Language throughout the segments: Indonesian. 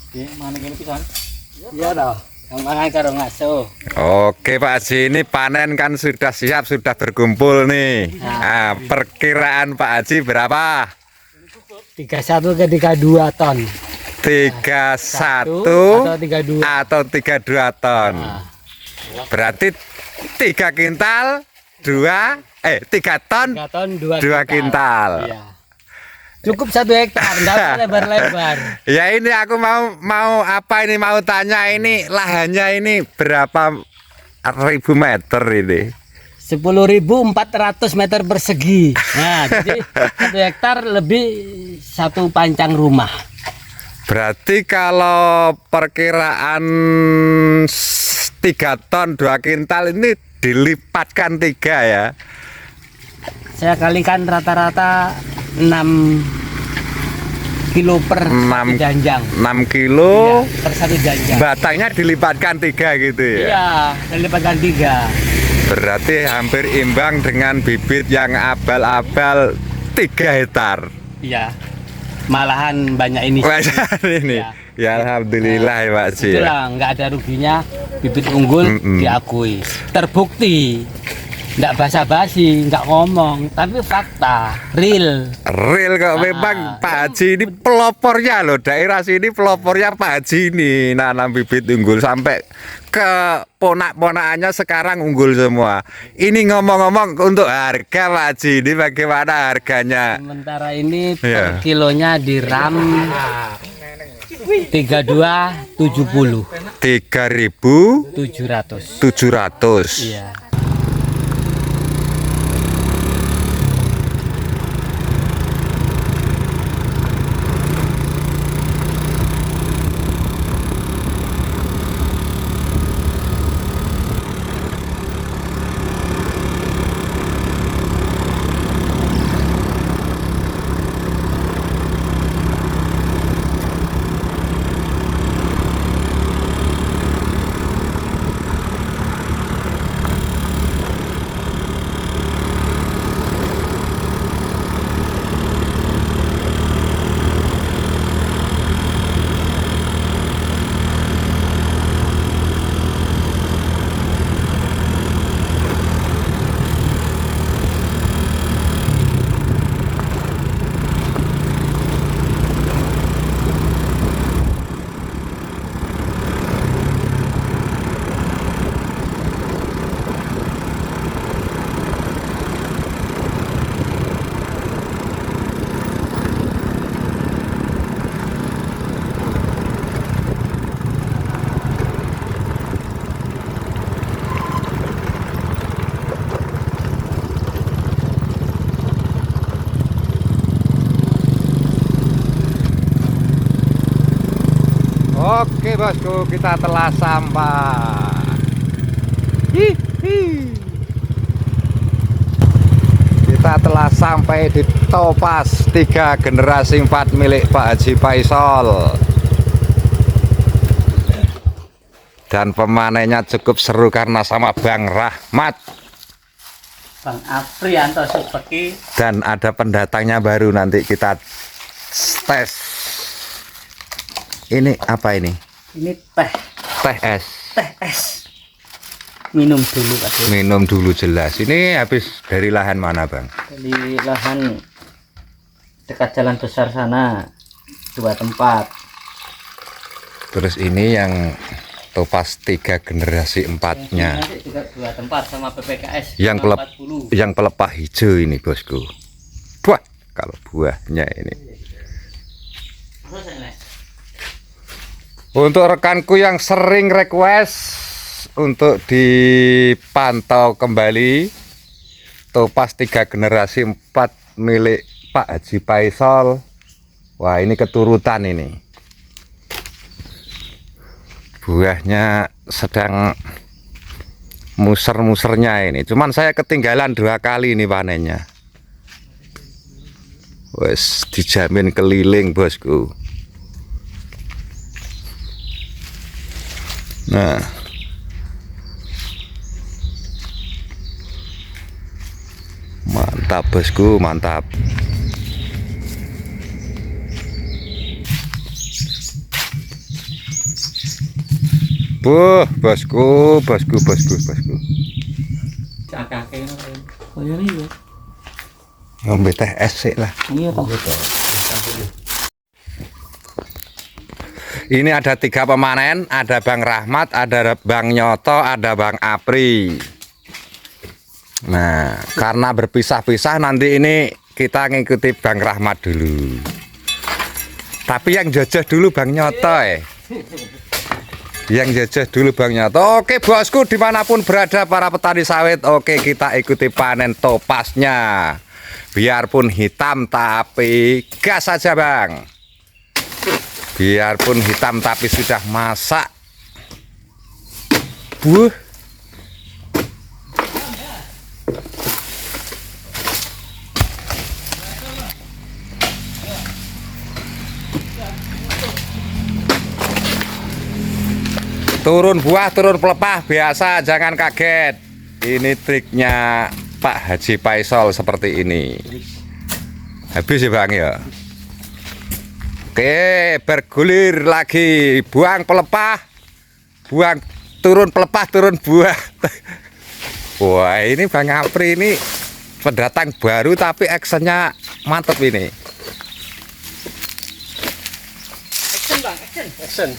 Mana gini pisan? Iya dah. Yang mangan karo ngaso. Oke Pak Haji, ini panen kan sudah siap, sudah berkumpul nih. Nah, perkiraan Pak Haji berapa? 31 ke 32 ton. 31 atau 32 atau 32 ton. Berarti 3 kintal 3 ton 3 ton 2 kintal. Iya. Cukup 1 hektar, enggak usah lebar-lebar. Ya ini aku mau apa ini, mau tanya ini lahannya ini berapa ribu meter ini? 10.400 meter persegi. Nah, jadi 1 hektar lebih 1 pancang rumah. Berarti kalau perkiraan 3 ton 2 kintal ini dilipatkan 3 ya? Saya kalikan rata-rata 6 kilo per 6 janjang. 6 kilo Iya, per 1 janjang. batangnya dilipatkan 3 gitu ya? Iya, dilipatkan 3. Berarti hampir imbang dengan bibit yang abal-abal 3 hektar. Iya. Malahan banyak ini. Wajar ini. Ya alhamdulillah ya Pak Ji. Itulah nggak ada ruginya bibit unggul diakui. Terbukti. Nggak basa-basi, nggak ngomong, tapi fakta, real. Real kok memang Pak Haji ini pelopornya loh, daerah sini pelopornya Pak Haji ini nanam bibit unggul sampai ke ponak-ponakannya sekarang unggul semua. Ini ngomong-ngomong untuk harga Pak Haji ini bagaimana harganya? Sementara ini per kilonya di RAM 3270. 3.700. Iya. Oke bosku, kita telah sampai. Kita telah sampai di Topaz 3 generasi 4 milik Pak Haji Faisal. Dan pemanennya cukup seru karena sama Bang Rahmat. Bang Aprianto Supeki. Dan ada pendatangnya baru, nanti kita tes. Ini apa ini? Ini teh. Teh es. Teh es. Minum dulu Pak. Minum dulu jelas. Ini habis dari lahan mana Bang? Dari lahan dekat jalan besar sana 2 tempat. Terus ini yang Topaz 3 generasi 4-nya. Nanti juga 2 tempat sama PPKS. Yang pelepah hijau ini bosku. Wah, kalau buahnya ini. Untuk rekanku yang sering request untuk dipantau kembali Topaz 3 generasi 4 milik Pak Haji Faisal. Wah, ini keturutan ini. Buahnya sedang muser-musernya ini. Cuman saya ketinggalan 2 kali ini panennya. Wes dijamin keliling bosku. Nah, mantap bosku, mantap. Bosku. Cakake koyo iki. Ngombe teh es sik lah. Iya, Pak. Ini ada 3 pemanen, ada Bang Rahmat, ada Bang Nyoto, ada Bang Apri. Nah, karena berpisah-pisah nanti ini kita ngikuti Bang Rahmat dulu. Tapi yang jajah dulu Bang Nyoto Yang jajah dulu Bang Nyoto. Oke bosku, dimanapun berada para petani sawit, oke kita ikuti panen topasnya. Biarpun hitam tapi gas saja Bang. Biarpun hitam tapi sudah masak. Turun buah, turun pelepah biasa, jangan kaget. Ini triknya Pak Haji Faisal seperti ini. Habis ya Bang ya. Oke, bergulir lagi, buang pelepah, buang, turun pelepah, turun buah. Wah, ini Bang Apri ini pendatang baru tapi actionnya mantep ini. Action Bang, action.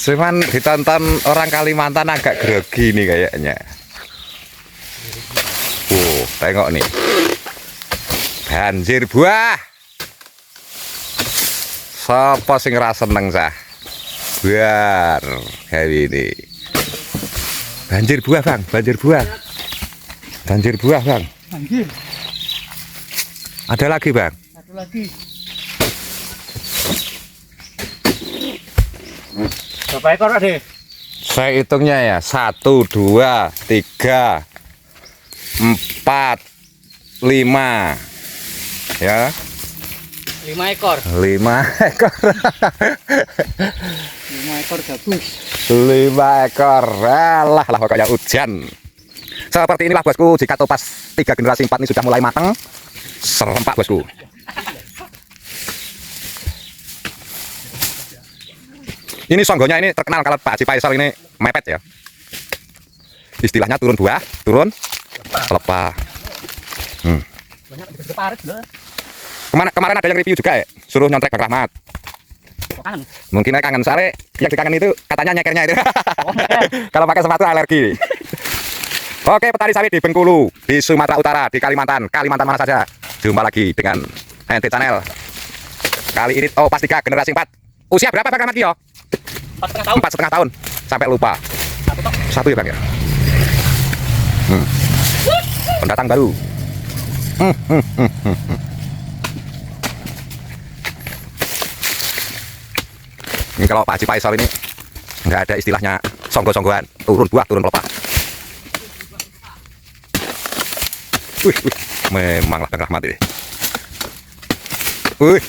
Cuman ditonton orang Kalimantan agak grogi nih kayaknya. Tengok nih, banjir buah. Sapa sing ra seneng sah? Biar hari ini. Banjir buah, Bang, banjir buah. Banjir buah, Bang. Banjir. Ada lagi, Bang. Satu lagi. Berapa ekor ada? Saya hitungnya ya 1, 2, 3, 4, 5. Ya. 5 ekor. 5 ekor. 5 ekor gabus. 5 ekor. Alah pokoknya hujan. Seperti inilah bosku, jika topas 3 generasi 4 ini sudah mulai matang, serempak bosku. Ini songgonya ini terkenal kalau Pak Haji Faisal ini mepet ya. Istilahnya turun buah, turun pelepah. Kemarin ada yang review juga ya, suruh nyontrek Bang Rahmat. Mungkin kangen sare, yang dikangen itu katanya nyekernya itu. Kalau pakai sepatu alergi. Oke petani sawit di Bengkulu, di Sumatera Utara, di Kalimantan mana saja. Jumpa lagi dengan NT Channel. Kali ini pas 3 generasi 4. Usia berapa Bang Rahmat yo? 4,5 tahun. Sampai lupa. Satu ya Bang ya. Pendatang baru. Ini kalau Pak Haji Faisal ini nggak ada istilahnya songgo-songgoan, turun buah, turun pelepah. Wih, memanglah Bang Rahmat ini. Wih.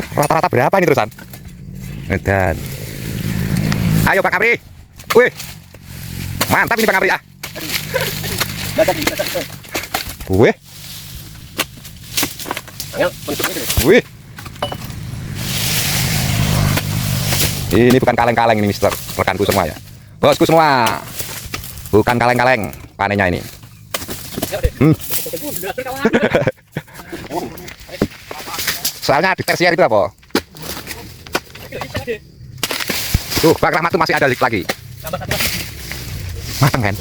Rata-rata berapa ini terusan? Dan ayo Bang Apri. Wih, mantap ini Bang Apri ya. Wih. Wih. Ini bukan kaleng-kaleng ini Mister, rekanku semua ya. Bosku semua. Bukan kaleng-kaleng panennya ini. Soalnya di tersier itu apa? Tuh, Bang Rahmat tuh masih ada lagi. Matang kan?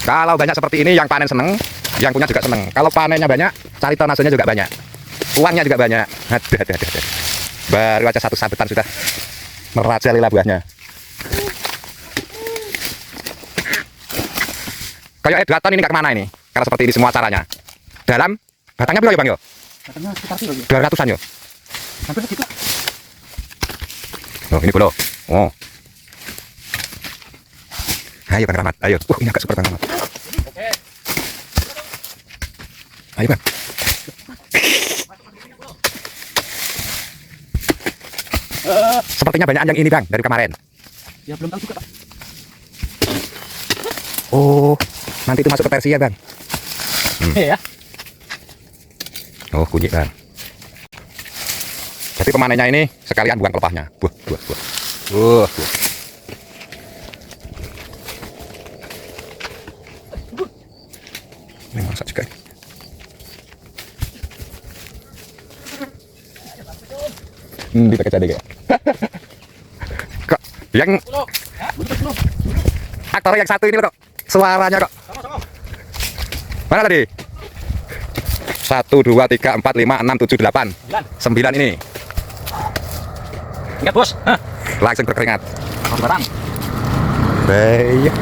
Kalau banyak seperti ini yang panen seneng, yang punya juga seneng. Kalau panennya banyak, cari tonasenya juga banyak. Uangnya juga banyak. Aduh. Baru aja 1 sabetan sudah merajalela buahnya. Kayak 2 ton ini nggak kemana ini? Karena seperti ini semua caranya. Dalam batangnya berapa ya Bang yo? Batangnya sekitar 200-an yo. hampir segitu. Oh ini bolo. Oh. Ayo Bang Rahmat, ayo. Ini agak super Bang Rahmat. Oke. Ayo Bang. Sepertinya banyak yang ini Bang dari kemarin. Ya belum tahu juga Pak. Oh, nanti itu masuk ke Persia Bang. Ya. Oh, kunyit Bang. Jadi pemanennya ini sekalian buang pelepahnya. Buah. Ini masak juga. Dipakai jadi kayak. Kok yang aktor yang satu ini kok suaranya kok. Mana tadi? 1, 2, 3, 4, 5, 6, 7, 8, 9 ini. Ingat bos. Langsung berkeringat. Barang. Baik.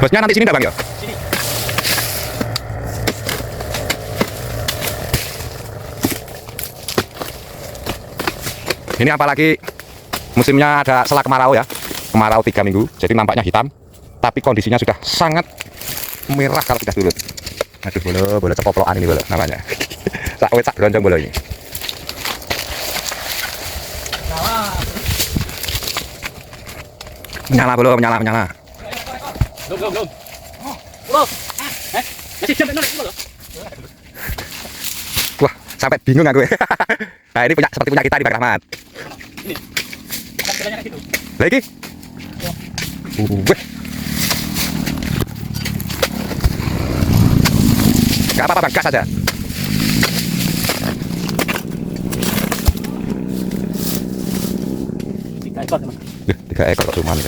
Bosnya nanti sini enggak Bang ya? Sini. Ini apalagi musimnya ada selang kemarau ya. Kemarau 3 minggu, jadi nampaknya hitam. Tapi kondisinya sudah sangat merah kalau tidak surut. Aduh, bolo cepoploan ini bolo namanya. Sak wet sak lonjong bolo ini. Menyala bolo, menyala. Belum. Bos. Masih jam benar itu, Wah, sampai bingung aku. Nah, ini seperti punya kita di Bang Rahmat. Ini. Kan gitu. Lagi? Gak apa-apa Bang, gas aja. 3 ekor teman. 3 ekor kok cuma nih.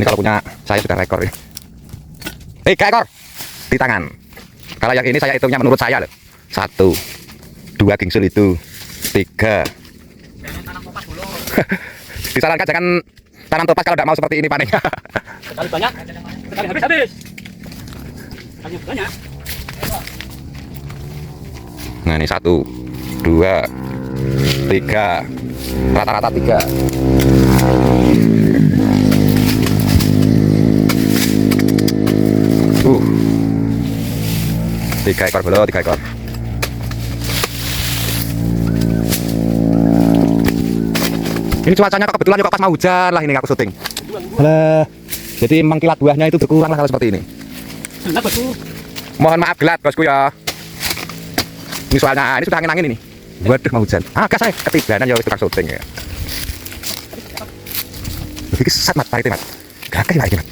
Ini kalau punya saya sudah rekor ini. 3 ekor di tangan. Kalau yang ini saya hitungnya menurut saya loh. 1, 2 gingsul itu, 3. Disarankan jangan tanam topas kalau tidak mau seperti ini panennya. Sekali banyak, sekali habis. Hanya banyak. Nah ini 1, 2, 3, rata-rata 3. Tiga ekor bolo, 3 ekor. Ini cuacanya kok kebetulan juga pas mau hujan lah ini aku syuting. Alah, jadi mengkilat buahnya itu berkurang lah kalau seperti ini. Enak bosku. Mohon maaf gelat bosku ya. Ini soalnya ini sudah angin-angin ini. Waduh mau hujan. Gas saya ketibanan ya wis tukang syuting ya. Iki sesat mat parite mat. Gakeh lagi mat.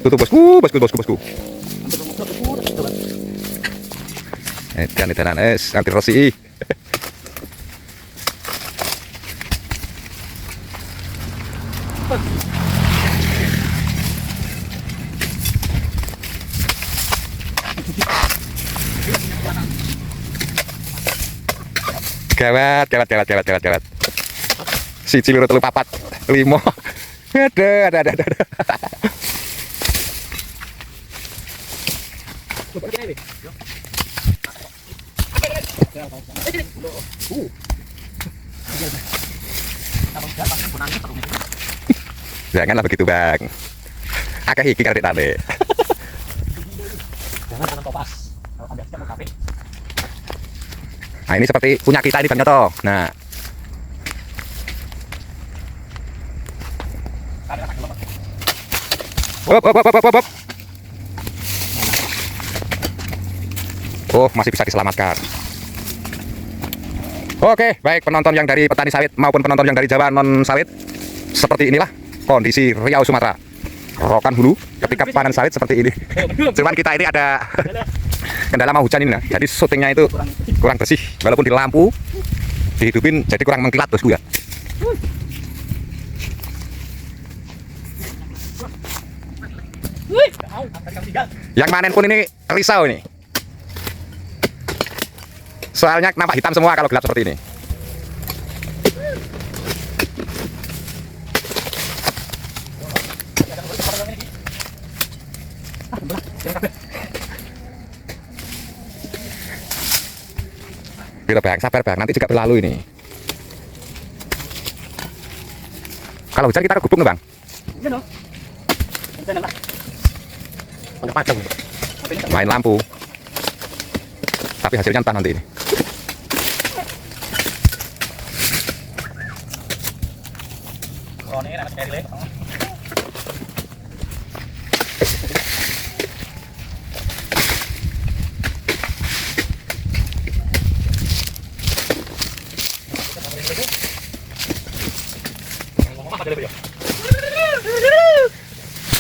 Tutup bosku. Edan anti rosi. Gawat. Siji loro telu papat 5. Ada. Janganlah begitu Bang. Akeh iki karek tane. Jangan tanam topas. Kalau Anda siap mau kafe. Nah ini seperti punya kita ini Bang Nyoto. Nah. Hop. Oh, masih bisa diselamatkan. Oke, baik penonton yang dari petani sawit maupun penonton yang dari Jawa non sawit. Seperti inilah kondisi Riau Sumatera. Rokan hulu ketika panen sawit seperti ini. Cuman kita ini ada kendala mau hujan ini nah. Jadi syutingnya itu kurang bersih. Walaupun di lampu dihidupin jadi kurang mengkilat bosku ya. Yang manen pun ini risau ini. Soalnya nampak hitam semua kalau gelap seperti ini. Kita Bang, sabar Bang, nanti juga berlalu ini. Kalau hujan kita ke gubung Bang. Main lampu. Tapi tapi hasilnya entah nanti ini.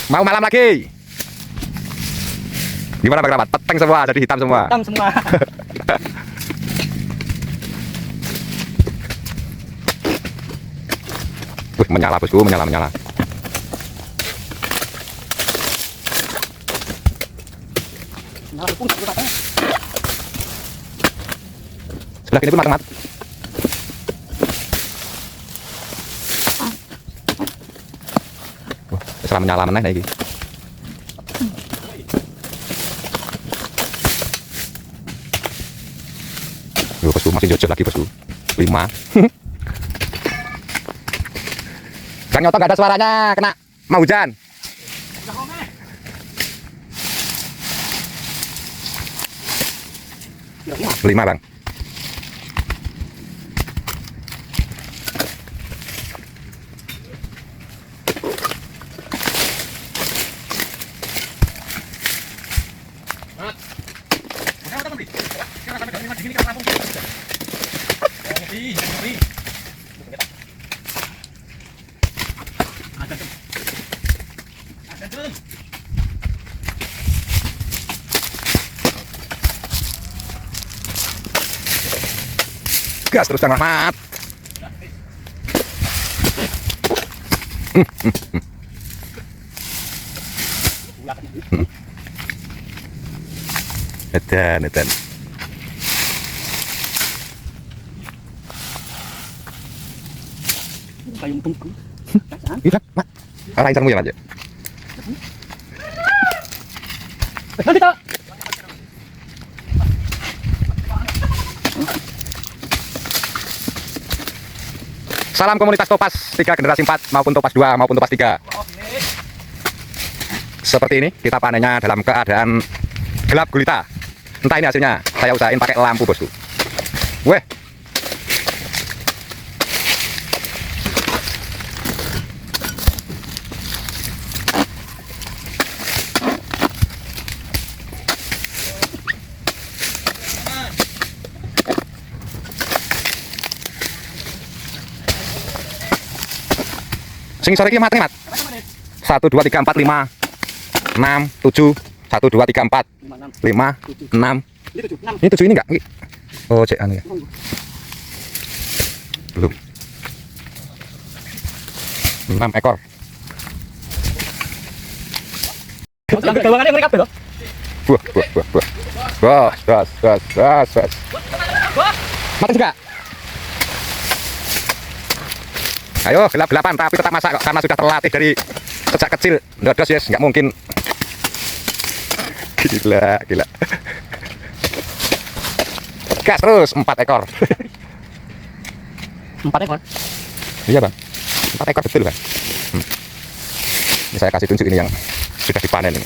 Mau malam lagi? Gimana Bang Rahmat? Peteng semua, jadi hitam semua. Hitam semua. Wih, menyala bosku, menyala. Sebelah sini pun matang. Setelah menyala meneh iki. Yo bosku, masih jojot lagi bosku. 5. Kang Nyoto nggak ada suaranya, kena mau hujan. 5 Bang. Gas terus Kang Rahmat. Edan. Payung tungku. Iya, Mat. Arahin sarmu ya, Mat. Nanti tak. Salam komunitas Topaz 3 generasi 4 maupun Topaz 2 maupun Topaz 3. Seperti ini kita panennya dalam keadaan gelap gulita. Entah ini hasilnya. Saya usahain pakai lampu bosku. Weh. Sing sore iki mateng, Mat. 1 2 3 4 5 6 7 1 2 3 4 5 6. Ini 7 ini enggak? Oh, cek anu ya. Belum. 6 ekor. Gawangannya mereka belok. Buah. Gas. Mati juga. Ayo gelap-gelapan tapi tetap masak kok karena sudah terlatih dari sejak kecil. Ndodos yes, nggak mungkin. Gila. Gas terus 4 ekor. 4 ekor. Iya Bang, 4 ekor betul Bang. Ini saya kasih tunjuk ini yang sudah dipanen ini.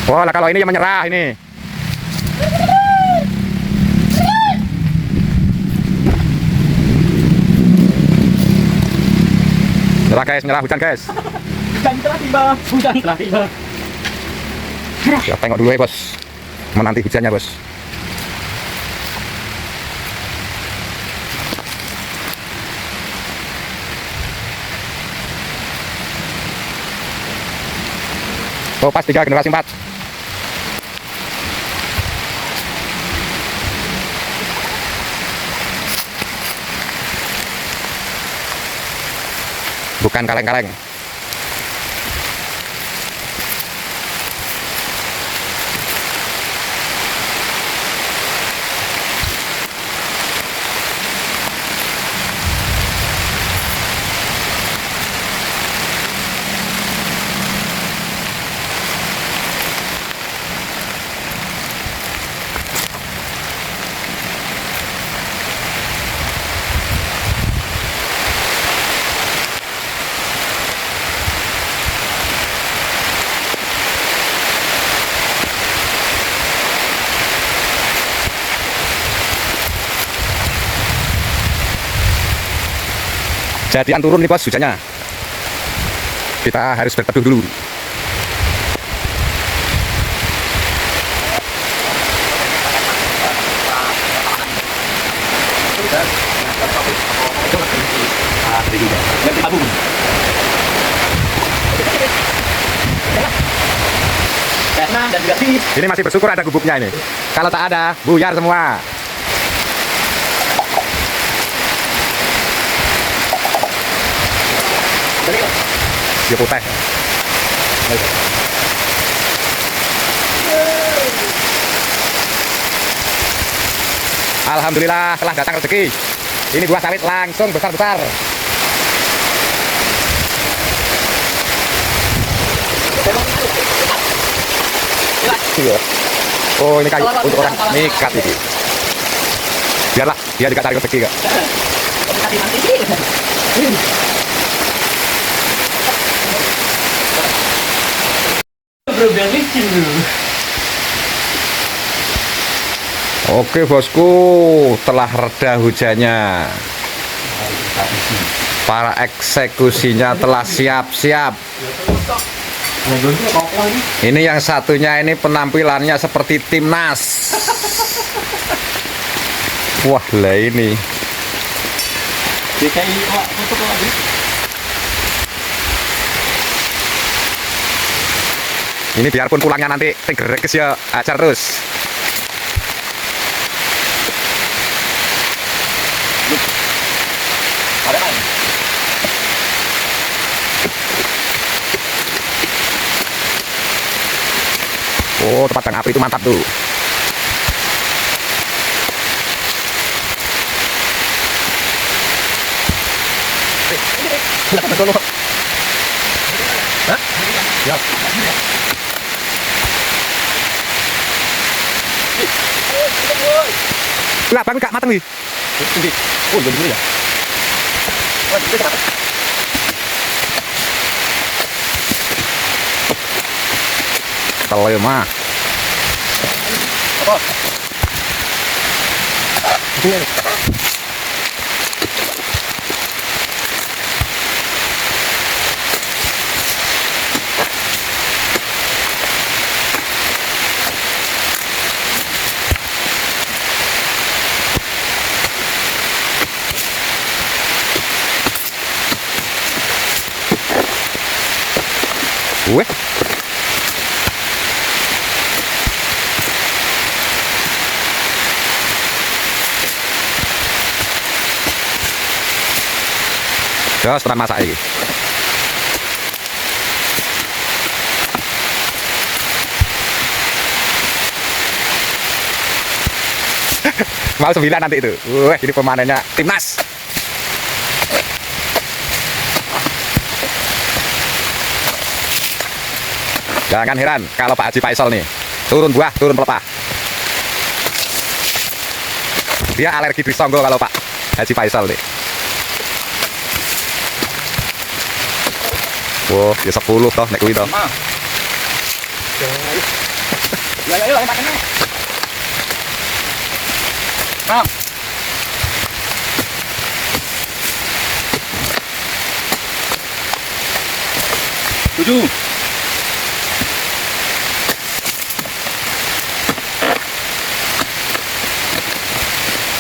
Wah, lah kalau ini yang menyerah ini. Menyerah guys, menyerah hujan guys. Hujan telah tiba. Ya, tengok dulu ya bos, menanti hujannya bos. Topaz 3 generasi 4. bukan kaleng-kaleng. Jadian turun nih bos hujannya. Kita harus berteduh dulu. Ini masih bersyukur ada gubuknya ini. Kalau tak ada, buyar semua. Dia putih. Alhamdulillah telah datang rezeki. Ini buah sawit langsung besar-besar. Oh ini kayu untuk orang nikat ini. Biarlah dia juga cari rezeki kak. Oke bosku, telah reda hujannya. Para eksekusinya telah siap-siap. Ini yang satunya ini penampilannya seperti timnas. Wah lah ini. Ini biarpun pulangnya nanti tinggerekes ya ajar terus. Oh tempat kang api itu mantap tuh. Hah? Ya. Lah, bang gak mateng nih. Oh, jadi ya. Kalau mah. Apa? Ini. Weh. Terus teman masak ini. Mau 9 nanti itu. Wah, ini pemanennya timnas. Jangan heran kalau Pak Haji Faisal nih turun buah, turun pelepah. Dia alergi disonggo kalau Pak Haji Faisal nih. Wow, dia 10 toh nek kuwi toh. Ya, makannya. Mam. 7.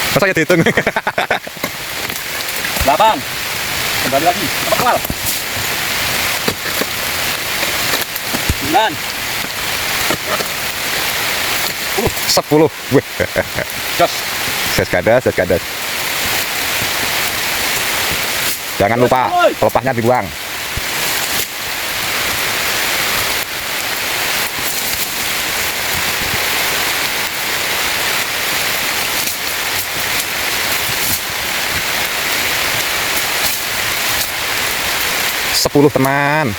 Masa ya dihitung? 8. Kembali lagi. Kepal. 9. 10. Wih. Jos. Ses kadas. Jangan lupa pelepahnya dibuang. Sepuluh teman.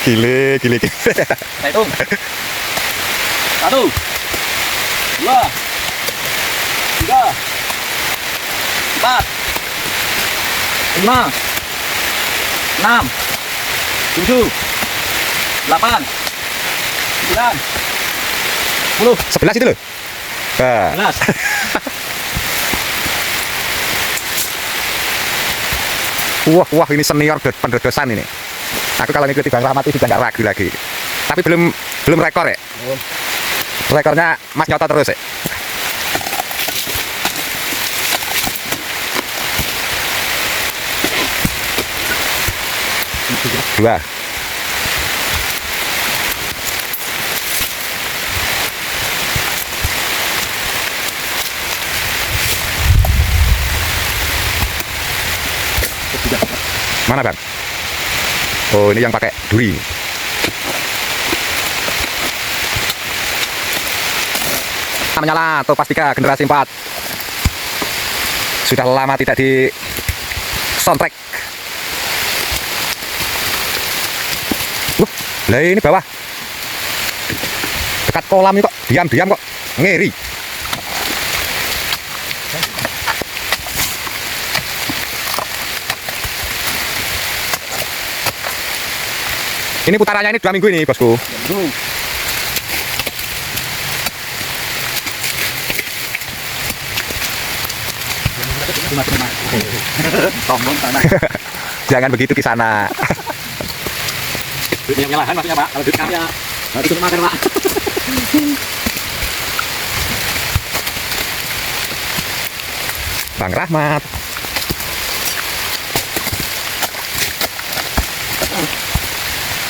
Gile. Saya hitung. 1, 2, 3, 4, 5, 6, 7, 8, 9, 10, 11 itu loh. Nah, 11. wah ini senior pendodosan ini. Aku kalau ngikuti Bang Rahmat itu sudah nggak ragu lagi. Tapi belum rekor ya. Rekornya Mas Nyoto terus ya. Dua. Mana Bang? Oh ini yang pakai duri. Menyala Topaz 3 generasi 4. Sudah lama tidak di soundtrack. Lah ini bawah. Dekat kolam ini kok diam-diam kok. Ngeri. Ini putarannya ini 2 minggu ini bosku. Jangan begitu di sana. Duit yang nyalahan maksudnya Pak. Kalau duit kami ya harus ikut makan Pak. Bang Rahmat.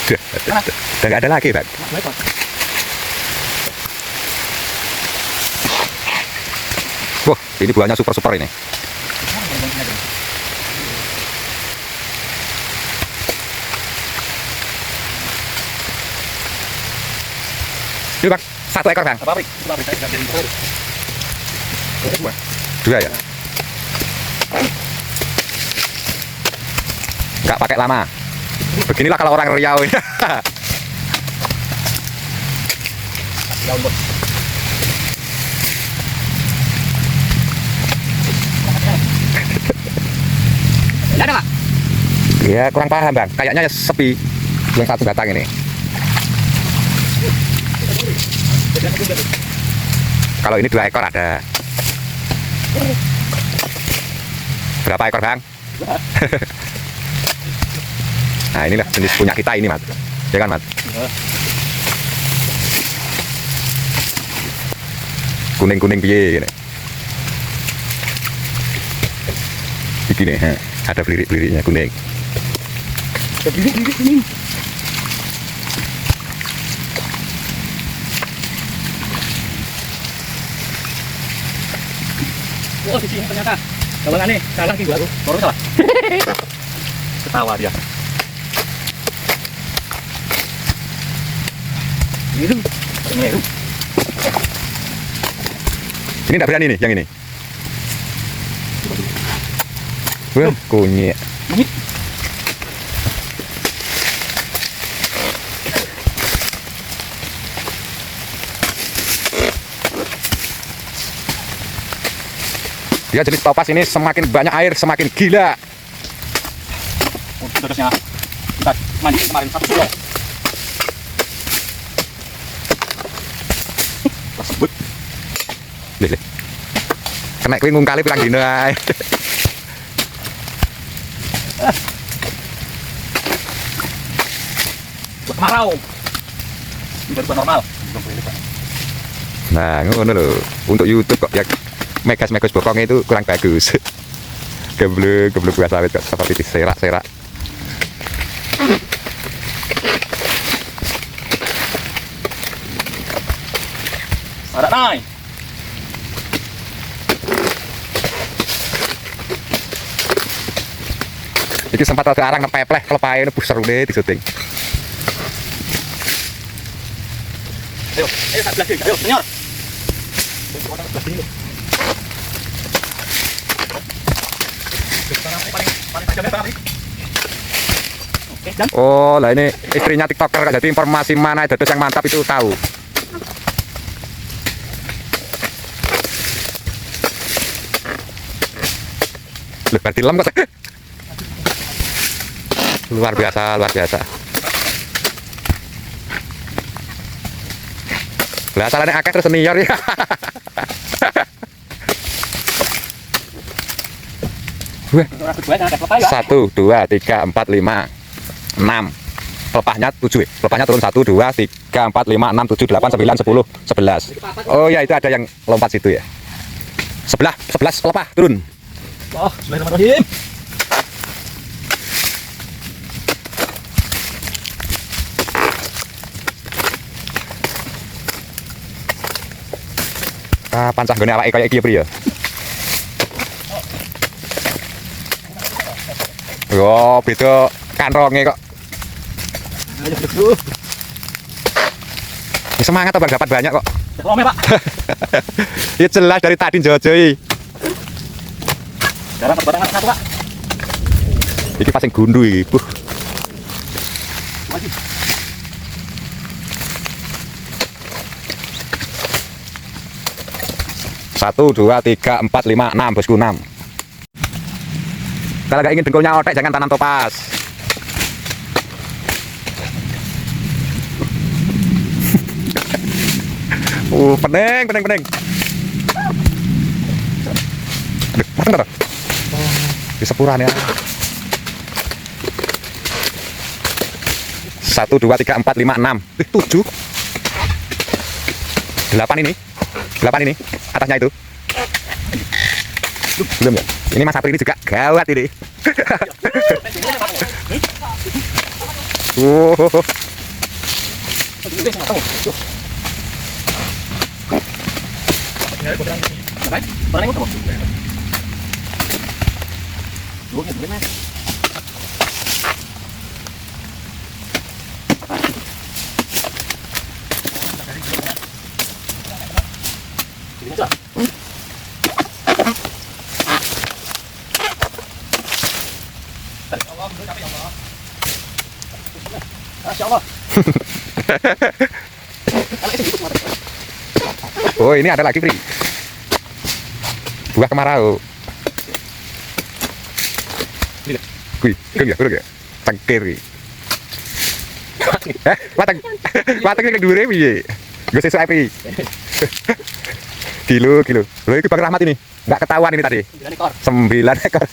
Udah nggak ada lagi Bang. Wah ini buahnya super ini. Ini Bang, 1 ekor Bang. Pabrik saya nggak jadi impor. Dua ya. Nggak pakai lama. Beginilah kalau orang Riau ini. Daun bos. Ya ada Pak. Ya kurang paham Bang. Kayaknya sepi yang satu batang ini. Kalau ini 2 ekor ada. Berapa ekor Bang? Nah inilah jenis punya kita ini Mat. Ya kan Mat? Kuning-kuning piye gini. Begini, ada belirik-beliriknya kuning. Belirik ini. Oh di sini ternyata. Coba nih, salah lagi gua. Baru salah. Ketawa dia. Ini enggak berani nih yang ini. Wah, kunyit. Dia jenis topaz ini semakin banyak air semakin gila. Oh, terusnya. Kita mandi kemarin 1 kilo. Sebut. Lih. Kena kuwi ngungkali pirang dino ae. Kemarau. Ini baru normal. Nah, ngono lho. Untuk YouTube kok ya megas bokongnya itu kurang bagus. Geblek buah sawit kok seperti diserak-serak. Ada naik. Iki sempat ada arang ngepepleh kelepae nebus seru deh di syuting. Ayo, sebelah sini. Ayo, senior. Oh, lah ini istrinya TikToker, jadi informasi mana dados yang mantap itu tahu. Loh, berarti lem kok. Luar biasa, luar biasa. Lah salahnya akeh terus senior ya. 1, 2, 3, 4, 5, 6. Pelepahnya 7. Pelepahnya turun 1, 2, 3, 4, 5, 6, 7, 8, 9, 10, 11. Oh ya, itu ada yang lompat situ ya. 11 pelepah turun. Oh, bismillahirrahmanirrahim. Kapan cah gone awake kaya iki priya? Yo, beda kantonge kok. Semangat Abang dapat banyak kok. Rame, Pak. Ya jelas dari tadi jojoi. Sekarang perbadangan satu, Pak. Iki pasing gundu iki. Maju. Satu, 2, 3, 4, 5, 6, bosku 6. Kalau nggak ingin dengkulnya otek jangan tanam topas. Pening. Bener. Di sepuran ya. 1, 2, 3, 4, 5, 6, 7, 8 ini. 8 ini atasnya itu. Belum ya? Ini Mas Sapri ini juga gawat ini. Oh, ini ada lagi, Pri. Buah kemarau. Kuy, ya. Cengkir iki. Wateng iki dhuwure piye? Nggo sesuk ae, Pri. Kilo. Loh, iki Bang Rahmat ini. Enggak ketahuan ini tadi. 9 ekor.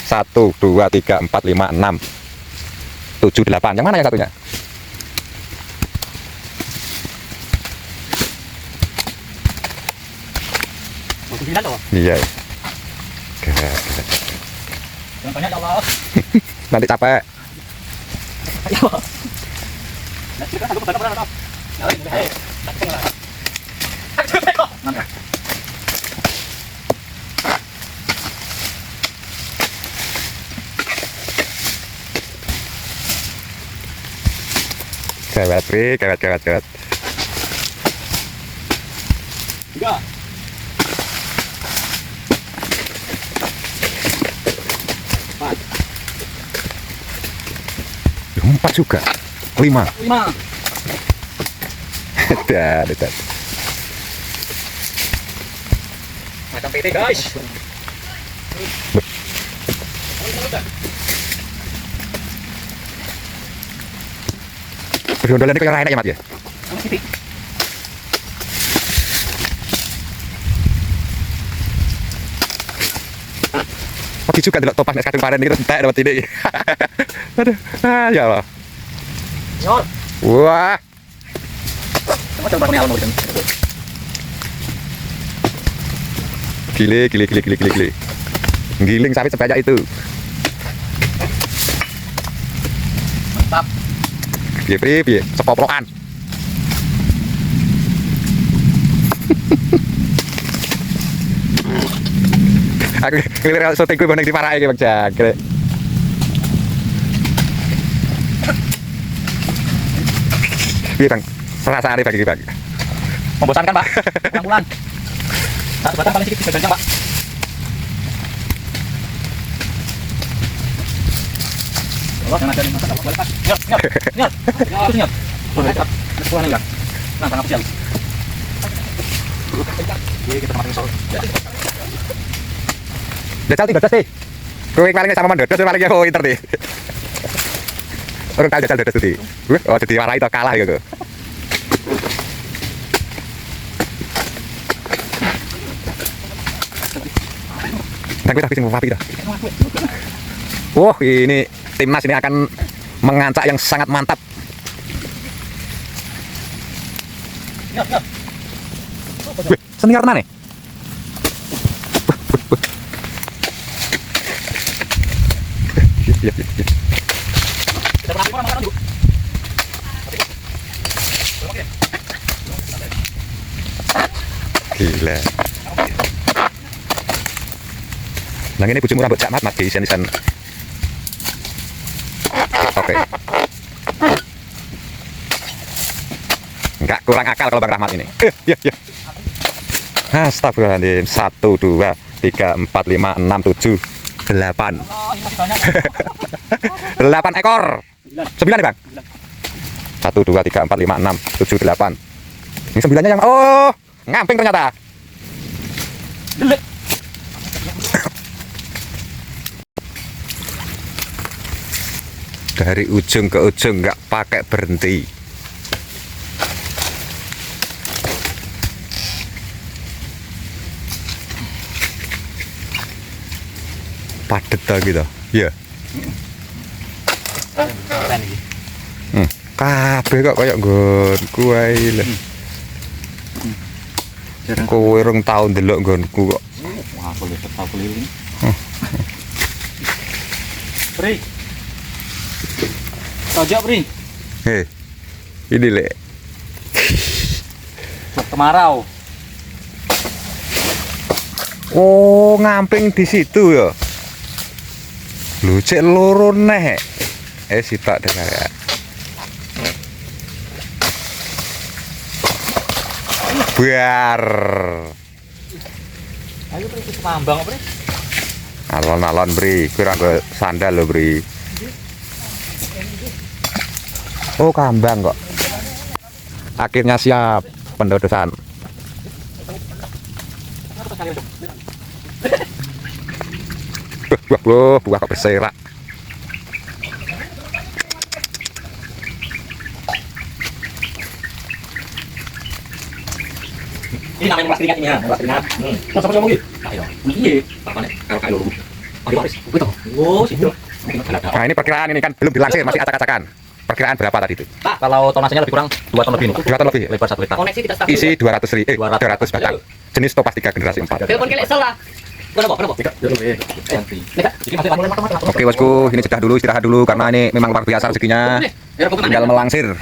1, 2, 3, 4, 5, 6, 7, 8. Yang mana yang satunya? Iya. Banyak ya Allah. Nanti capek. Kewet, Pri, kewet. Tiga. 4 juga. 5. Dah. Macam PT, guys. Gondolan ini kayak enak ya, Mat ya? Pagi juga delok topas nek kadung paren iki entek dapat ini. Aduh, ya Allah. Wah. Gile. Giling sawit sebanyak itu. Mantap. Piye, sepoplokan. Aku ngelir syuting gue boneng di Parahe iki, Bang Jangkrik. Piye Bang? Perasaane bagi Bang. Membosankan Pak. Pulang-pulang. Satu batang paling sedikit 3 jam Pak. Allah jangan ada nih masa boleh Pak. Nyot, nyot, nyot. Terus nyot. Boleh Pak. Pulang enggak? Nah, sangat sial. Oke, kita mati soal. Jajal 13 deh. Kowe paling sama mandot, kowe paling aku inter deh. Orang tahu jajal 13 deh. Oh, jadi warai to kalah gitu. Tapi sing wapi dah. Wah, ini timnas ini akan mengancak yang sangat mantap. Nyot, nyot. Wih, senior mana nih? Iya. Kita berangkat makan dulu. Gila. Nah ini bujumu rambut cak mat di sen. Oke. Enggak kurang akal kalau Bang Rahmat ini. Iya. Astagfirullahaladzim. 1, 2, 3, 4, 5, 6, 7, 8. 8 ekor. 9 nih Bang. 1, 2, 3, 4, 5, 6, 7, 8. Ini 9-nya yang ngamping ternyata. Dari ujung ke ujung nggak pakai berhenti. Padet gitu. Iya. Kabeh kok kayak nggonku ae lho. Kowe rong tau ndelok nggonku kok. Wah, boleh tetap keliling. Pri. Tojok, Pri. Ini lek. Kemarau. Oh, ngamping di situ ya. Lho, cek loro neh. Sitak dengar ya. Biar. Ayo Pri, kita mambang Pri. Alon-alon Bri, kurang ke sandal lo Bri. Oh kambang kok. Akhirnya siap pendodosan. Buah kok berserak. Ini namanya kelas keringat ini ya, kelas keringat. Sama ngomong gitu. Ayo. Iya, apa nih? Kalau kayak lu. Ayo Aris, betul. Oh, situ. Nah ini perkiraan ini kan belum dilansir, masih acak-acakan. Perkiraan berapa tadi itu? Pak, kalau tonasenya lebih kurang 2 ton lebih nih. 2 ton lebih. Lebar 1 liter. Koneksi kita staf. Isi 200 batang. Jenis Topaz 3 generasi 4. Telepon kelek salah. Kenapa? Oke bosku, ini jeda dulu, istirahat dulu karena ini memang luar biasa rezekinya. Tinggal melangsir.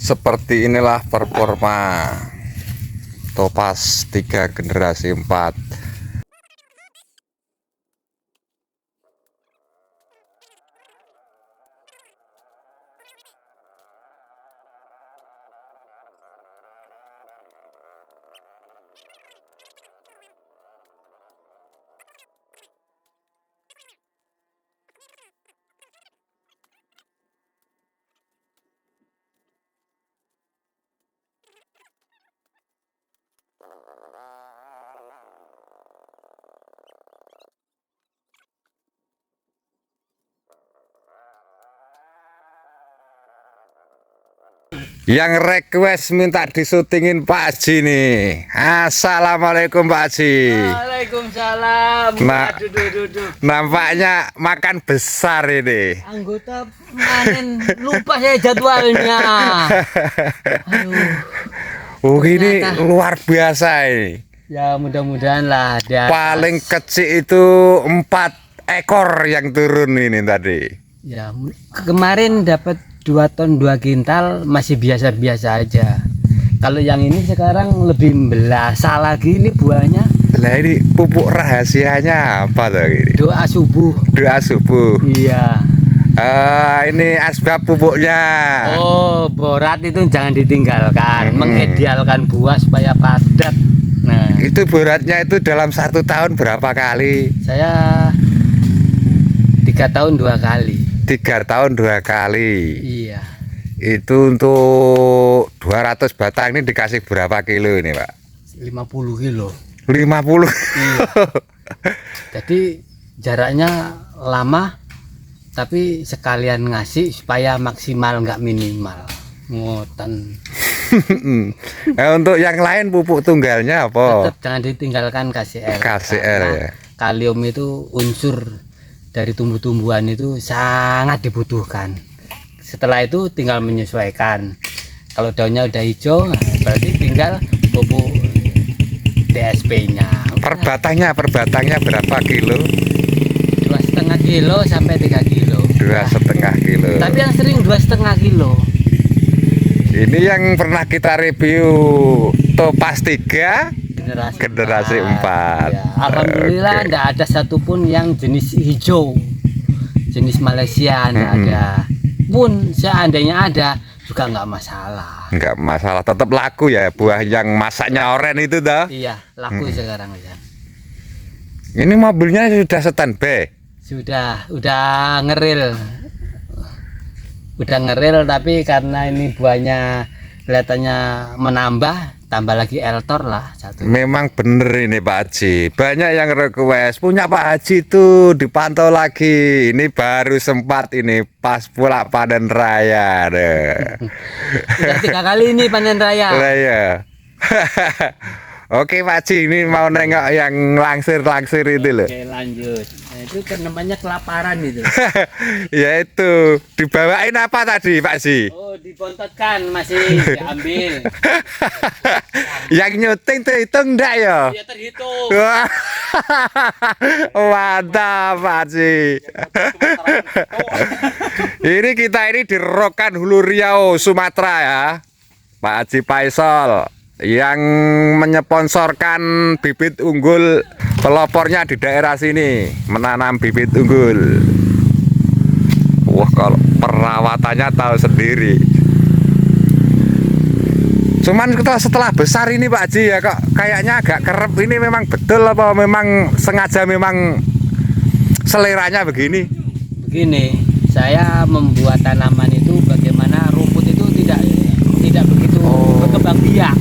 Seperti inilah performa Topaz 3 generasi 4. Yang request minta disutingin Pak Haji nih. Assalamualaikum Pak Haji. Waalaikumsalam. Nah. Duduk. Nampaknya makan besar ini. Anggota panen lupa saya jadwalnya. Aduh. Oh ini Ternyata. luar biasa ini. Ya mudah-mudahan lah ada. Paling kecil itu 4 ekor yang turun ini tadi. Ya kemarin dapat 2 ton 2 kintal masih biasa-biasa aja. Kalau yang ini sekarang lebih belasa lagi ini buahnya. Lah ini pupuk rahasianya apa tuh ini? Doa subuh. Doa subuh. Iya. Ini asbab pupuknya. Oh, borat itu jangan ditinggalkan, Hmm. mengidealkan buah supaya padat. Nah, Itu beratnya itu dalam 1 tahun berapa kali? saya 3 tahun 2 kali. 3 tahun 2 kali. Iya. Itu untuk 200 batang ini dikasih berapa kilo ini Pak? 50 kilo. 50. Iya. Jadi jaraknya lama, tapi sekalian ngasih supaya maksimal nggak minimal. Ngotan. Untuk yang lain pupuk tunggalnya apa? Tetap jangan ditinggalkan KCL. KCL Karena ya. Kalium itu unsur dari tumbuh-tumbuhan itu sangat dibutuhkan. Setelah itu tinggal menyesuaikan. Kalau daunnya udah hijau, berarti tinggal pupuk DSP-nya. Per batangnya berapa kilo? 2,5 kilo sampai 3 kilo. 2,5 kilo. Tapi yang sering 2,5 kilo. Ini yang pernah kita review Topaz 3 generasi 4. Ya, alhamdulillah Oke. enggak ada satupun yang jenis hijau. Jenis Malaysia enggak ada. Pun seandainya ada juga enggak masalah. Enggak masalah, tetap laku ya buah yang masaknya oren itu dah. Iya, laku sekarang ya. Ini mobilnya sudah standby. Udah ngeril. Udah ngeril tapi karena ini buahnya kelihatannya menambah, tambah lagi eltor lah satu. Memang bener ini Pak Haji. Banyak yang request punya Pak Haji itu dipantau lagi. Ini baru sempat ini pas pulang panen raya deh. Udah 3 kali ini panen raya. Raya. Oke Pak Haji, ini mau nengok yang langsir-langsir itu loh. Oke, lanjut. Nah, itu kan namanya kelaparan itu. Ya itu, dibawain apa tadi Pak Haji? Oh, dibontotkan masih diambil. Yang nyuting terhitung enggak ya? Ya terhitung. Wah, mantap Pak Haji. Ini kita ini di Rokan Hulu Riau, Sumatera ya. Pak Haji Faisal yang menyponsorkan bibit unggul pelopornya di daerah sini, menanam bibit unggul. Wah, kalau perawatannya tahu sendiri. Cuman kita setelah besar ini Pak Haji ya kok kayaknya agak kerep. Ini memang betul apa memang sengaja memang seleranya begini? Begini, saya membuat tanaman itu bagaimana rumput itu tidak begitu berkembang biak.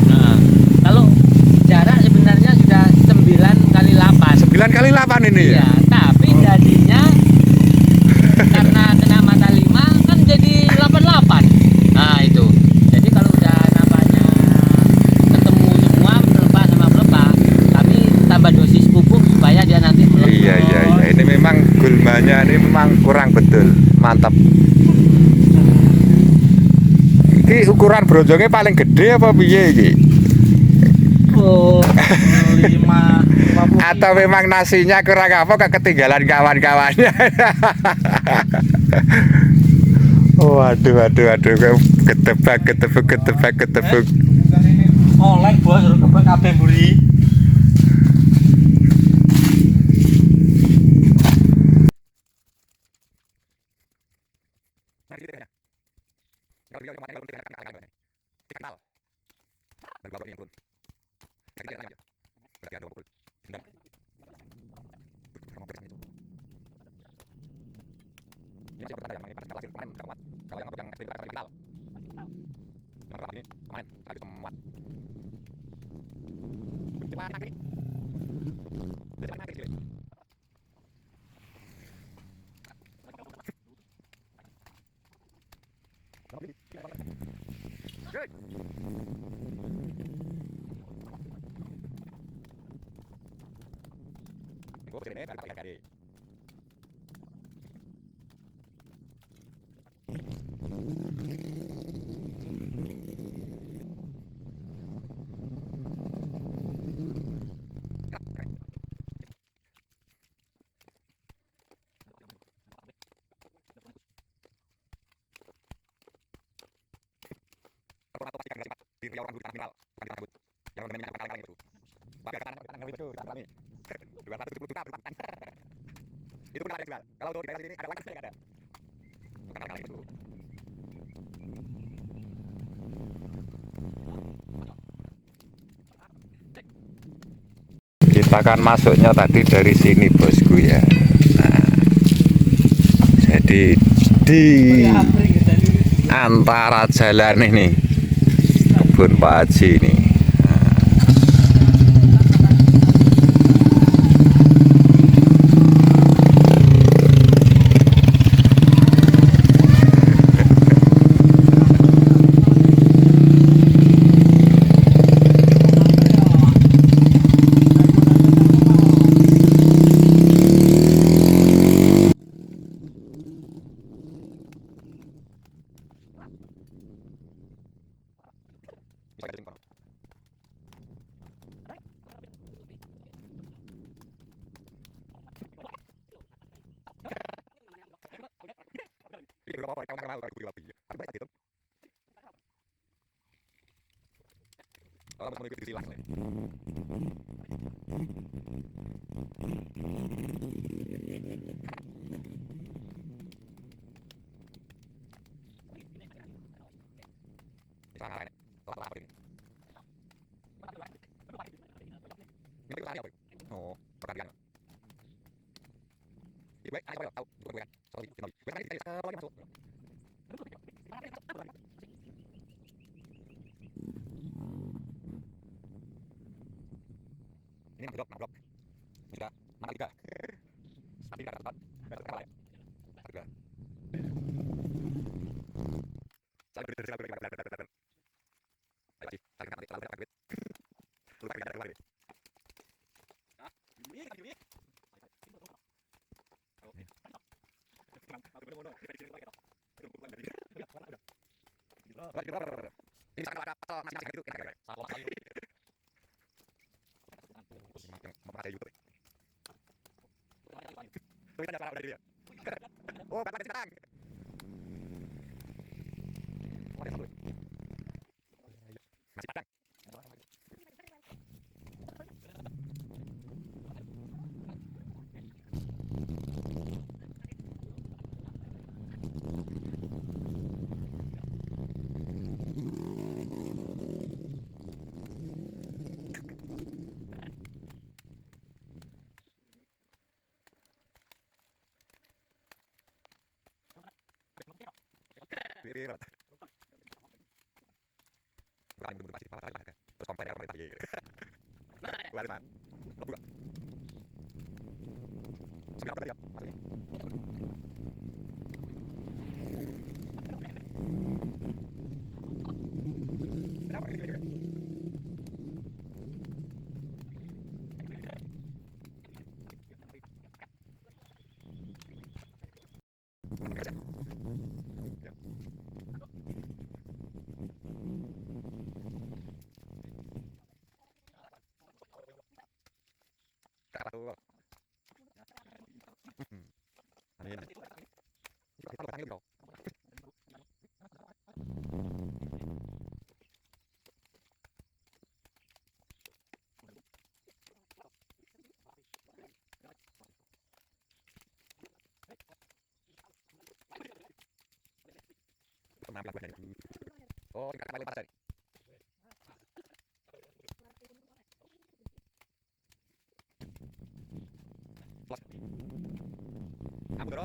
Nah, kalau jarak sebenarnya sudah 9 kali 8. 9 kali 8 ini ya? Ya, tapi jadinya karena kena mata 5 kan jadi 88. Nah, itu. Jadi kalau udah nampaknya ketemu semua pelepah sama pelepah, kami tambah dosis pupuk supaya dia nanti melepah. Iya. Ini memang gulmanya ini memang kurang betul. Mantap. Ini ukuran bronjongnya paling gede apa piye iki? Oh, 5 Atau memang nasinya kurang apa ketinggalan kawan-kawannya? Waduh, ketebak. Oleh bos, suruh kebak kabeh mburi. Itu pun ada jual. Kalau di daerah sini ada lagi ada. Bukan itu. Kita kan masuknya tadi dari sini bosku ya. Nah, jadi di antara jalan ini kebun Pak Haji ini. Oh, perhatian. Ibu, ayo tahu, bukan. Sorry, masuk. Ini blok. Sudah mana tiga? Tapi tidak dapat. Tidak dapat ya. Tiga. Ayo, ini sangat ada pasal masing-masing itu kira-kira. Memakai YouTube. Tuh ada udah dia. Oh, bapak di sekarang. Oh, ada satu. Masih padang. Bukan bumbu pasti apa lagi terus komplain apa lagi keluar mana buka sampai apa dia apa tuh amin kita lupa tangan oh tingkat paling pasar Bro.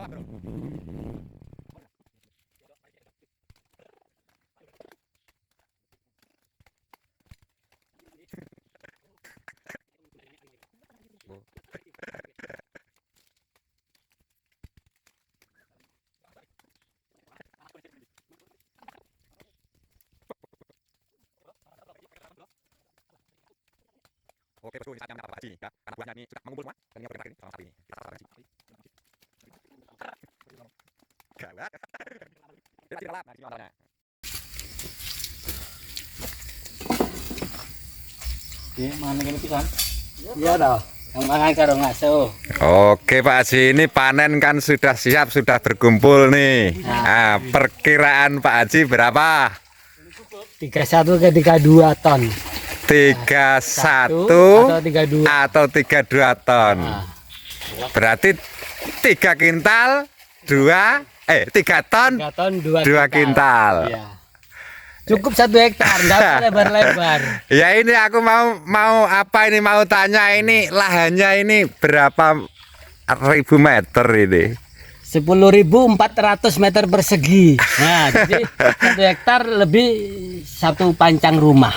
Oke, betul. Saatnya mendapat Pak Haji, ya. Karena buahnya ini sudah mengumpul semua. Dan yang bergerak ini sama sapi. Kita sama Pak Haji. Galak. Kita tidak lap. Nah, gimana? Mana ini pisan? Iya dah. Yang mangan karo ngaso. Oke Pak Haji, ini panen kan sudah siap, sudah berkumpul nih. Nah, perkiraan Pak Haji berapa? 31 ke 32 ton. 31 atau 32 ton. Nah. Berarti 3 kintal, 3 ton, 3 ton 2 kintal. Iya. Cukup 1 hektar, enggak lebar-lebar. Ya ini aku mau apa ini, mau tanya ini lahannya ini berapa ribu meter ini? 10.400 meter persegi. Nah, jadi 1 hektar lebih 1 pancang rumah.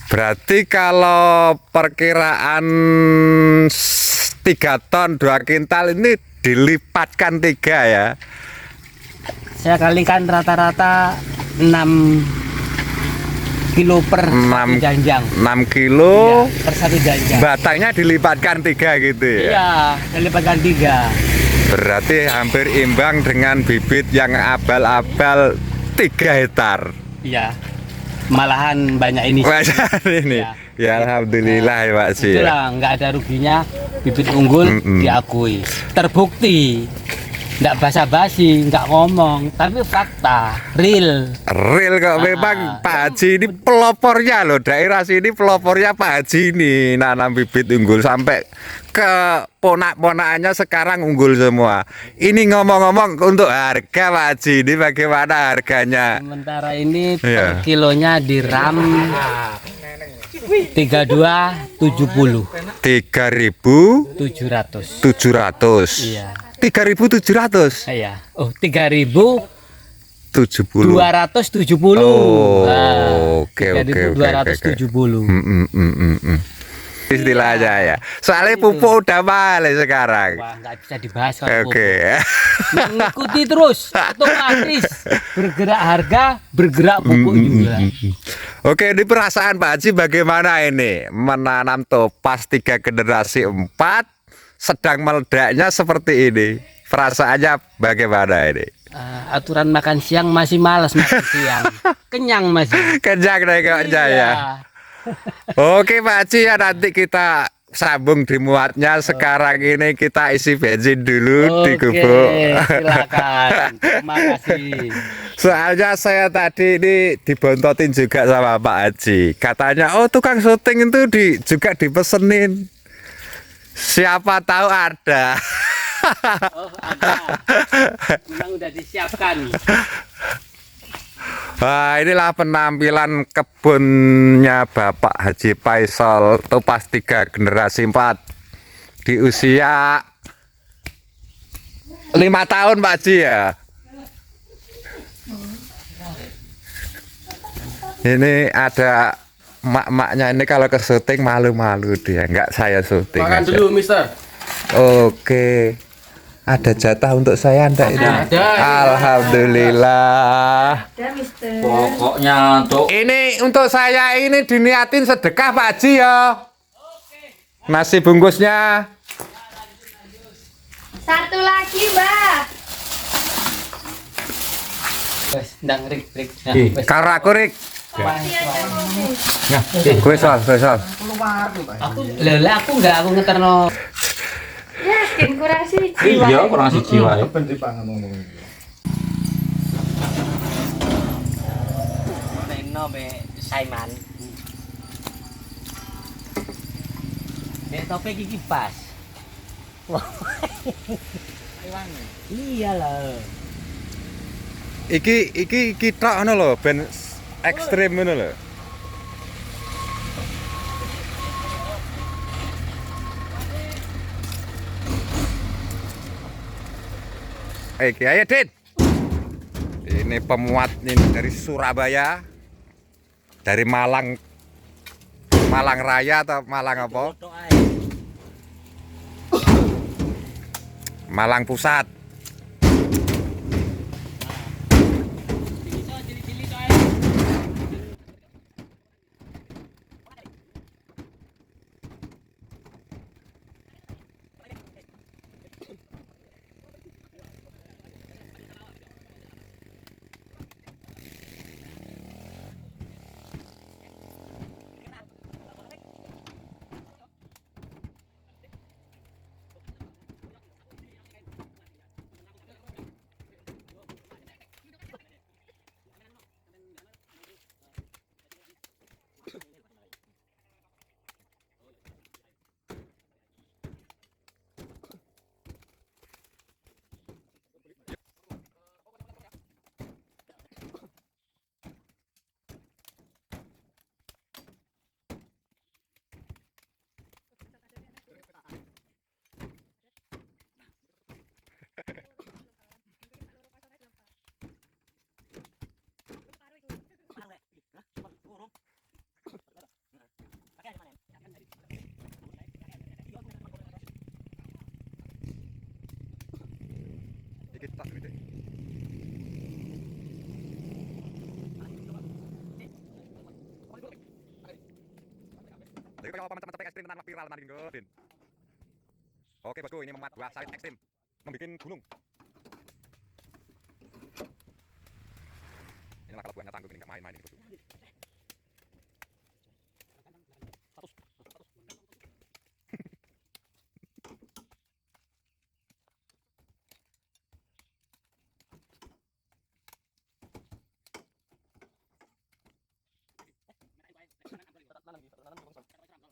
Berarti kalau perkiraan 3 ton 2 kintal ini dilipatkan 3 ya? Saya kalikan rata-rata 6 kilo per 1 janjang. 6 kilo Iya, per 1 janjang. batangnya dilipatkan 3 gitu ya? Iya, dilipatkan 3. Berarti hampir imbang dengan bibit yang abal-abal 3 hektar. Iya. Malahan banyak ini. Wajar ini. Ya. Ya alhamdulillah ya Pak Haji. Itulah nggak ada ruginya bibit unggul diakui. Terbukti. Nggak basa-basi, nggak ngomong, tapi fakta, real. Real kok memang Pak Haji ini pelopornya loh, daerah sini pelopornya Pak Haji ini nanam bibit unggul sampai ke ponak-ponakannya sekarang unggul semua. Ini ngomong-ngomong untuk harga Pak Haji ini bagaimana harganya? Sementara ini Iya. per kilonya di RAM 3270 3.700. 700. Iya. 3.700. Iya. Oh, 3.270. 70. Oh, oke, oke, oke, 3.270. Istilahnya ya. Soalnya pupuk udah mahal sekarang. Wah, nggak bisa dibahas kalau Oke. mengikuti terus otomatis bergerak harga, bergerak pupuk juga. Oke, ini perasaan Pak Haji bagaimana ini menanam topas 3 generasi 4 sedang meledaknya seperti ini? Perasaannya bagaimana ini? Aturan makan siang masih malas makan siang, kenyang masih. Kenyang kayaknya ya. Iya. Oke Pak Haji ya, nanti kita sambung di muatnya. Sekarang ini kita isi bensin dulu di Oke, gubuk. silakan. Terima kasih. Soalnya saya tadi ini dibontotin juga sama Pak Haji. Katanya, oh tukang syuting itu juga dipesenin. Siapa tahu ada. Oh, ada. Memang udah disiapkan. Wah, inilah penampilan kebunnya Bapak Haji Faisal Topas 3 generasi 4 di usia 5 tahun Pak Haji ya. Ini ada mak-maknya ini kalau ke syuting malu-malu dia, nggak saya syuting. Makan aja. dulu, Mister. Oke. Ada jatah untuk saya enggak ini? Ada. Alhamdulillah. Pokoknya untuk Ini untuk saya ini diniatin sedekah Pak Haji ya. Nasi bungkusnya. Satu lagi, Mbak. Wes, ndang rik. Nah, Ih. wes. Karo aku Rik. Kopi aja kopi. Gue sol. Aku lele aku ngeterno. Yakin kurang sih. iya kurang siji wae. Neno be Saiman. Nek topik iki pas. Iyalah. Iki tok ngono lho, ben ekstrem ngono lho. Ayo Din. Ini pemuat ini dari Surabaya, dari Malang Raya atau Malang apa? Malang Pusat. Tak gede. Jadi kalau apa macam-macam ekstrim tentang viral nanti Din. Oke bosku, ini memuat buah sawit ekstrim, membuat gunung. Inilah kalau buahnya tangguh ini nggak main-main ini bosku.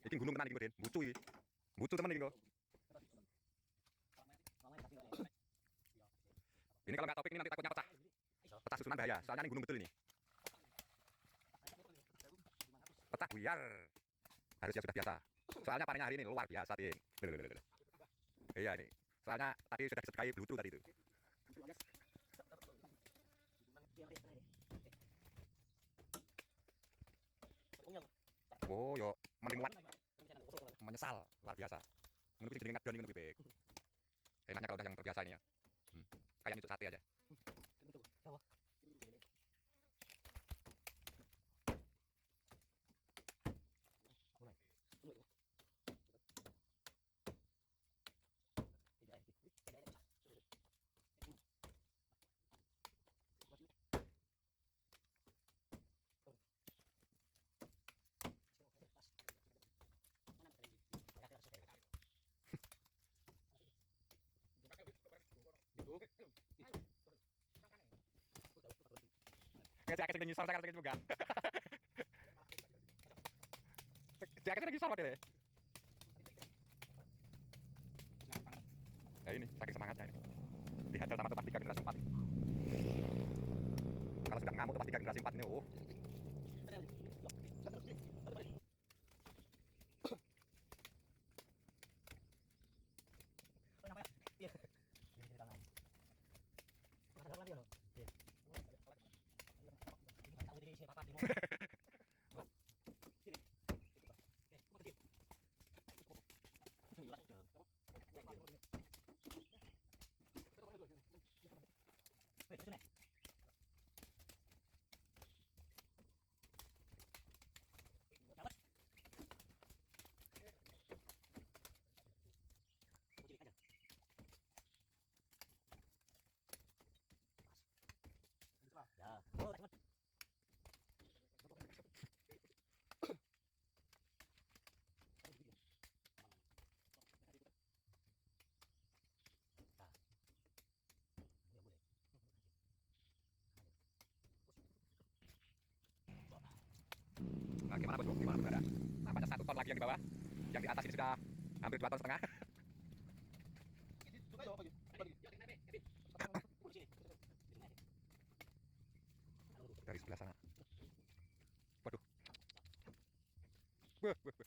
Iki gunung tenan iki Den, bucu iki. Bucu temen iki kok. Ini kalau nggak topik ini nanti takutnya pecah. Pecah susunan bahaya, soalnya ini gunung betul ini. Pecah buyar. Harusnya sudah biasa. Soalnya panennya hari ini luar biasa, Tin. Iya ini. Soalnya tadi sudah disedkai blutu tadi itu. Oh, yo mending muat. Menyesal, luar biasa. Menurut sing jenenge ngadon iki lebih baik. Enaknya kalau udah yang terbiasa ini ya. Kayak nyucuk sate aja. Kayak saya kesini nyisal, saya kesini juga. Saya kesini nyisal deh. Ya ini, saking semangatnya ini. Dihajar sama tuh pasti generasi 4. Kalau sudah ngamuk tuh pasti generasi 4 ini. Oh. Ya. Oh, teman. Nah, gimana bosku? Gimana berada? Nampaknya 1 ton lagi yang di bawah. Yang di atas ini sudah hampir 2,5 ton. Dari sebelah sana. Waduh. Wah, wah, wah.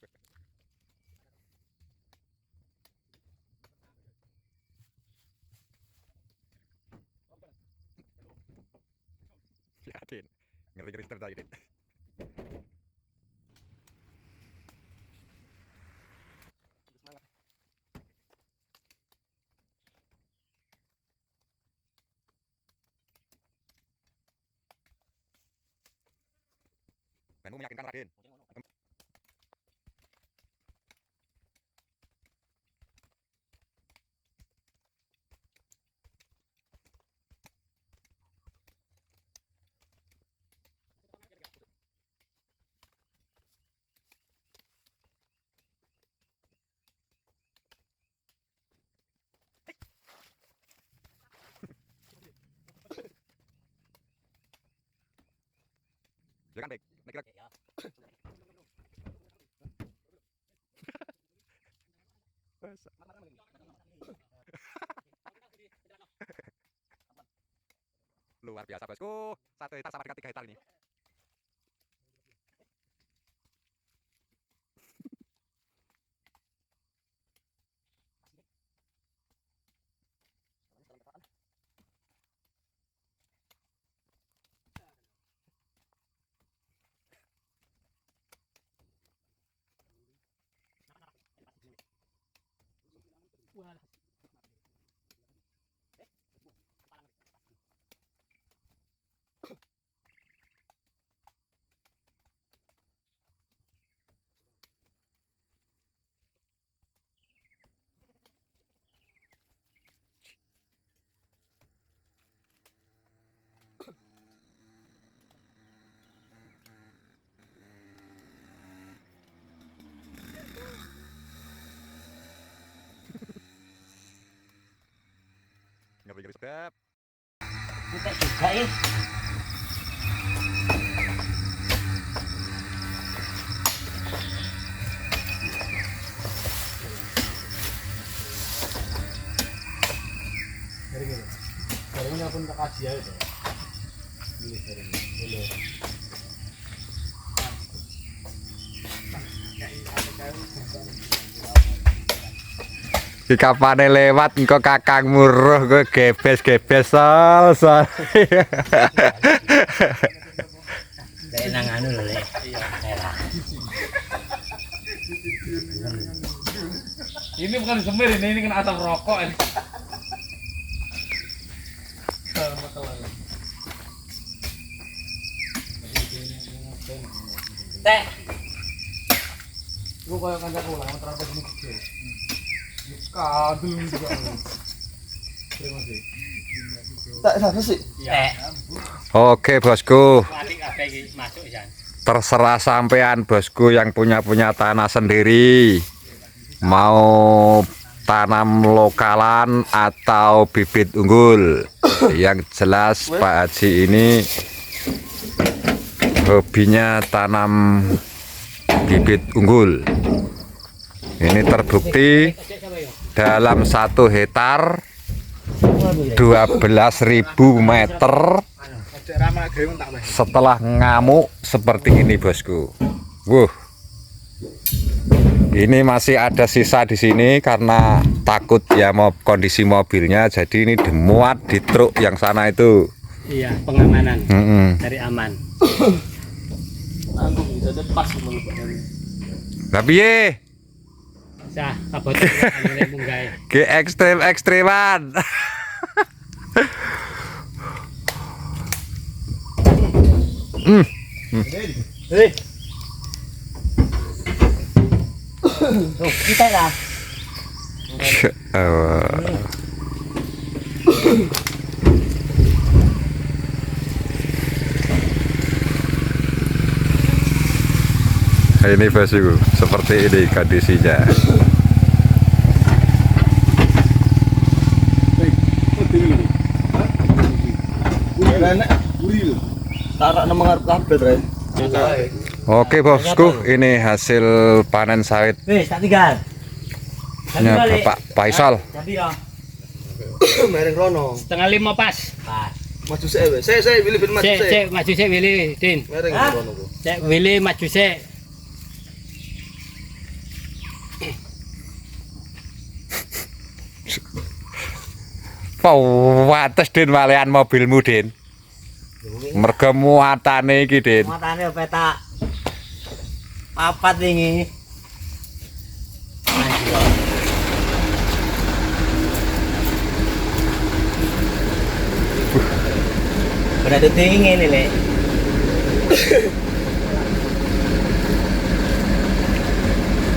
Lihatin. Ngeri-ngeri terjadi, Din. Semangat. Menmu meyakinkan Raden. Ya kan, baik. Baik, Ya. Luar biasa bosku. 1 hektar sama dengan 3 hektar ini. Wah. Sedap. Kita juga ya. Jaringnya pun kasih ya itu. Iki kapane lewat engko kakang muruh kowe gebes-gebes sol. Dari nang anu lho, Le. Ini bukan semir ini kan asap rokok ini. Teh. Lu kayak ngajak ulang terapa gini kecil. Kadul juga. Terima kasih. Tak satu sih. Teh. Oke, bosku. Adik apa iki masuk ya. Terserah sampean bosku yang punya tanah sendiri. Mau tanam lokalan atau bibit unggul. Yang jelas Pak Haji ini hobinya tanam bibit unggul. Ini terbukti dalam 1 hektar 12.000 meter setelah ngamuk seperti ini bosku. Ini masih ada sisa di sini karena takut ya mau kondisi mobilnya, jadi ini dimuat di truk yang sana itu. Iya, pengamanan. Dari aman. Aku bisa jadi pas meluput dari. Lah piye? Sah, kabut anu munggah. Ke ekstrim-ekstriman. Hei. Tuh, kita lah. Ini bosku, seperti ini kondisinya. Oke bosku, ini hasil panen sawit Wis, tak tinggal. Bapak Faisal. Jadi ya. Mereng rono. Setengah 5 pas. Pas. Maju sik wes. Saya pilih maju sik. Cek maju sik Willy, Din. Mereng rono ku. Cek Willy maju sik. Wates Din walean mobilmu Din. Mergo muatane iki Din. Matane petak. Papat wingi. Berarti tinggi ini, Le.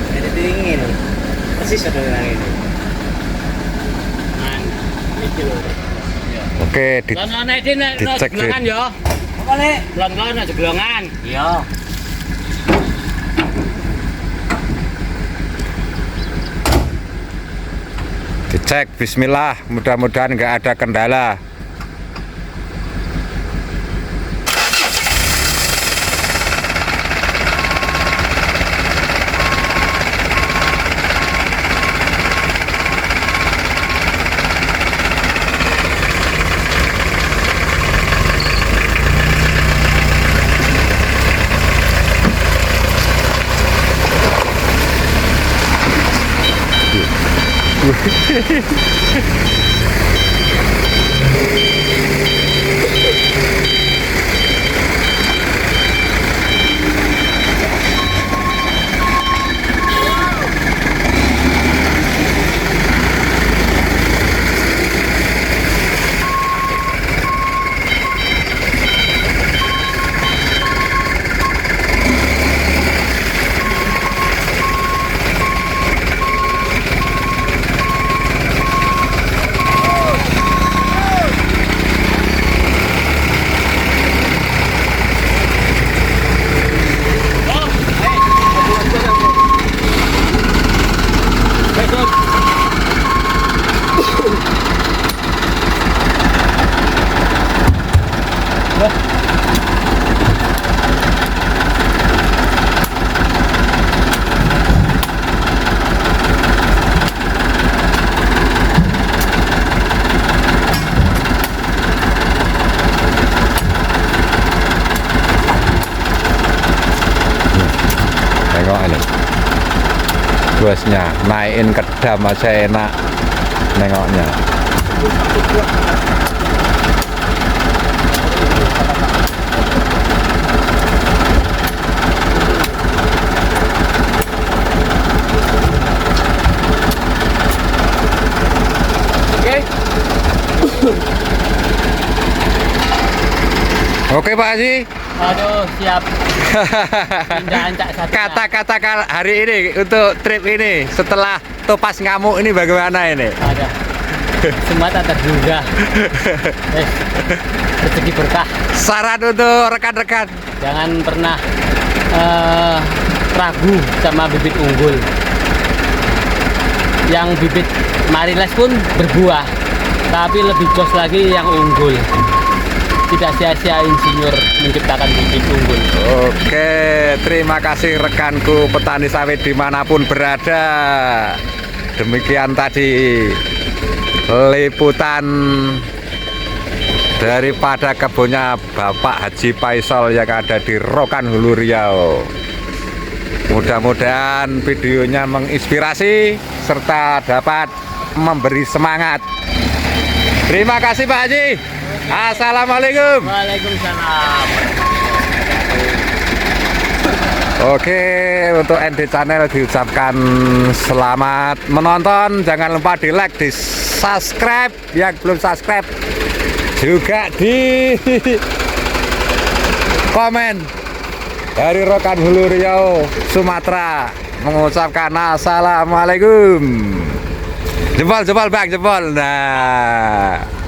Berarti tinggi ini. Persis ada yang ini. Iki lho. Oke, Lon-lone Din dicek, Din. gelongan ya. Apa, Le? Lon-lon aja gelongan. Iya. dicek. Bismillah, mudah-mudahan nggak ada kendala. bosnya naikin ke dam aja enak nengoknya. Oke Pak Haji. Aduh, siap. Pindahan Cak Satu. Kata-kata hari ini untuk trip ini setelah topas ngamuk ini bagaimana ini? Ada. Semua tak terduga. Rezeki berkah. Saran untuk rekan-rekan. Jangan pernah ragu sama bibit unggul. Yang bibit mariles pun berbuah, tapi lebih jos lagi yang unggul. Tidak sia-sia insinyur menciptakan bibit unggul. Oke, terima kasih rekanku petani sawit dimanapun berada. Demikian tadi liputan daripada kebunnya Bapak Haji Faisal yang ada di Rokan Hulu Riau. Mudah-mudahan videonya menginspirasi serta dapat memberi semangat. Terima kasih Pak Haji. Assalamualaikum. Waalaikumsalam. Oke, untuk ND Channel diucapkan selamat menonton. Jangan lupa di like, di subscribe. Yang belum subscribe juga di komen. Dari Rokan Hulu Riau, Sumatera, mengucapkan assalamualaikum. Jempol, jempol bang, jempol. Nah.